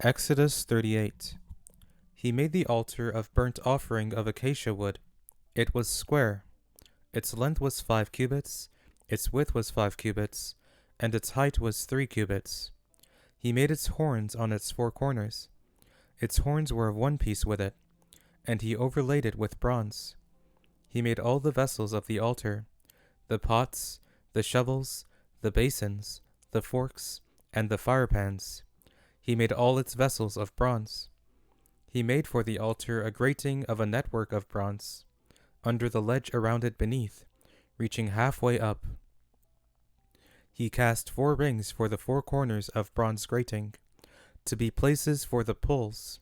Exodus 38. He made the altar of burnt offering of acacia wood. It was square. Its length was 5 cubits, its width was 5 cubits, and its height was 3 cubits. He made its horns on its 4 corners. Its horns were of one piece with it, and he overlaid it with bronze. He made all the vessels of the altar, the pots, the shovels, the basins, the forks, and the firepans. He made all its vessels of bronze. He made for the altar a grating of a network of bronze, under the ledge around it beneath, reaching halfway up. He cast 4 rings for the 4 corners of bronze grating, to be places for the poles.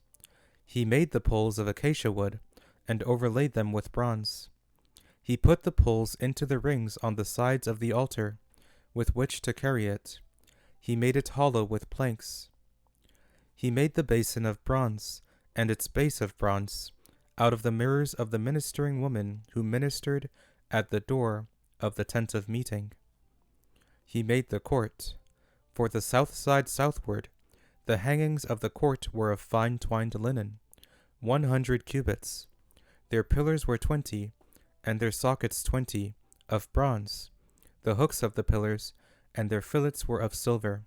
He made the poles of acacia wood, and overlaid them with bronze. He put the poles into the rings on the sides of the altar, with which to carry it. He made it hollow with planks. He made the basin of bronze, and its base of bronze, out of the mirrors of the ministering woman who ministered at the door of the tent of meeting. He made the court. For the south side southward, the hangings of the court were of fine twined linen, 100 cubits. Their pillars were 20, and their sockets 20, of bronze. The hooks of the pillars and their fillets were of silver.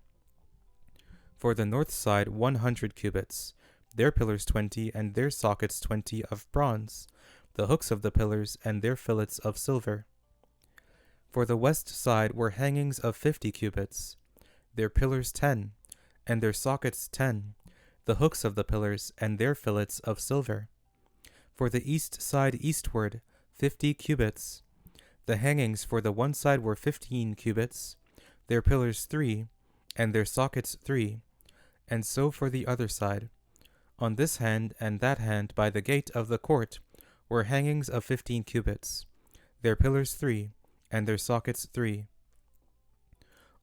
For the north side 100 cubits, their pillars 20, and their sockets 20, of bronze, the hooks of the pillars and their fillets of silver. For the west side were hangings of 50 cubits, their pillars 10, and their sockets 10, the hooks of the pillars and their fillets of silver. For the east side eastward 50 cubits, the hangings for the one side were 15 cubits, their pillars 3, and their sockets 3, and so for the other side. On this hand and that hand by the gate of the court were hangings of 15 cubits, their pillars 3, and their sockets 3.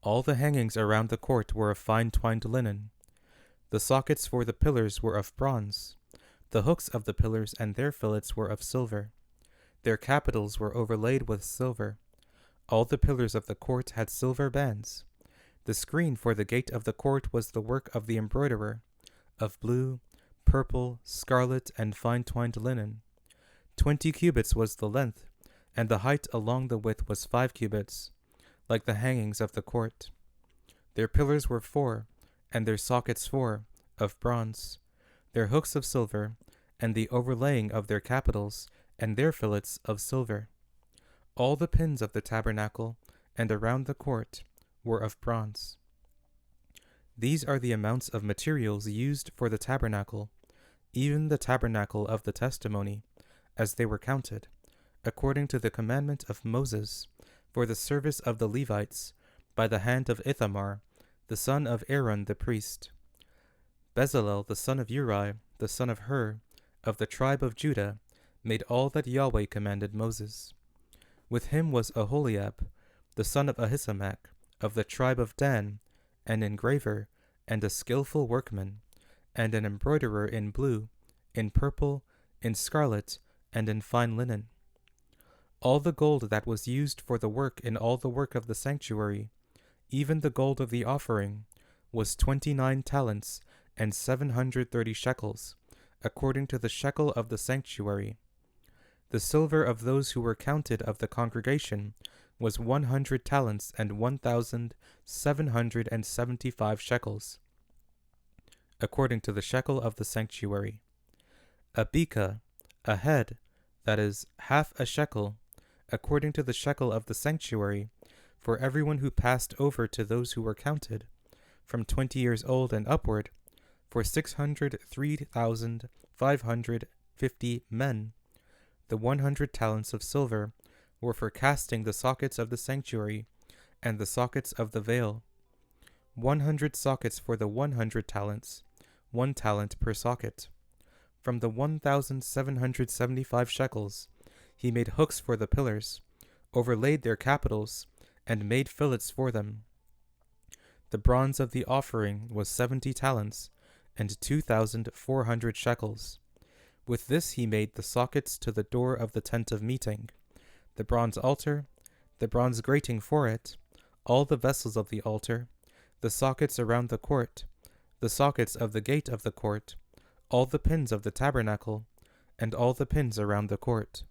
All the hangings around the court were of fine twined linen. The sockets for the pillars were of bronze. The hooks of the pillars and their fillets were of silver. Their capitals were overlaid with silver. All the pillars of the court had silver bands. The screen for the gate of the court was the work of the embroiderer, of blue, purple, scarlet, and fine twined linen. 20 cubits was the length, and the height along the width was 5 cubits, like the hangings of the court. Their pillars were 4, and their sockets 4, of bronze, their hooks of silver, and the overlaying of their capitals and their fillets of silver. All the pins of the tabernacle and around the court were of bronze. These are the amounts of materials used for the tabernacle, even the tabernacle of the testimony, as they were counted, according to the commandment of Moses, for the service of the Levites, by the hand of Ithamar, the son of Aaron the priest. Bezalel the son of Uri, the son of Hur, of the tribe of Judah, made all that Yahweh commanded Moses. With him was Aholiab, the son of Ahisamach, of the tribe of Dan, an engraver, and a skillful workman, and an embroiderer in blue, in purple, in scarlet, and in fine linen. All the gold that was used for the work in all the work of the sanctuary, even the gold of the offering, was 29 talents and 730 shekels, according to the shekel of the sanctuary. The silver of those who were counted of the congregation was 100 talents and 1,775 shekels, according to the shekel of the sanctuary. A beka, a head, that is, half a shekel, according to the shekel of the sanctuary, for everyone who passed over to those who were counted, from 20 years old and upward, for 603,550 men. The 100 talents of silver were for casting the sockets of the sanctuary and the sockets of the veil. 100 sockets for the 100 talents, 1 talent per socket. From the 1,775 shekels, he made hooks for the pillars, overlaid their capitals, and made fillets for them. The bronze of the offering was 70 talents, and 2,400 shekels. With this he made the sockets to the door of the tent of meeting, the bronze altar, the bronze grating for it, all the vessels of the altar, the sockets around the court, the sockets of the gate of the court, all the pins of the tabernacle, and all the pins around the court.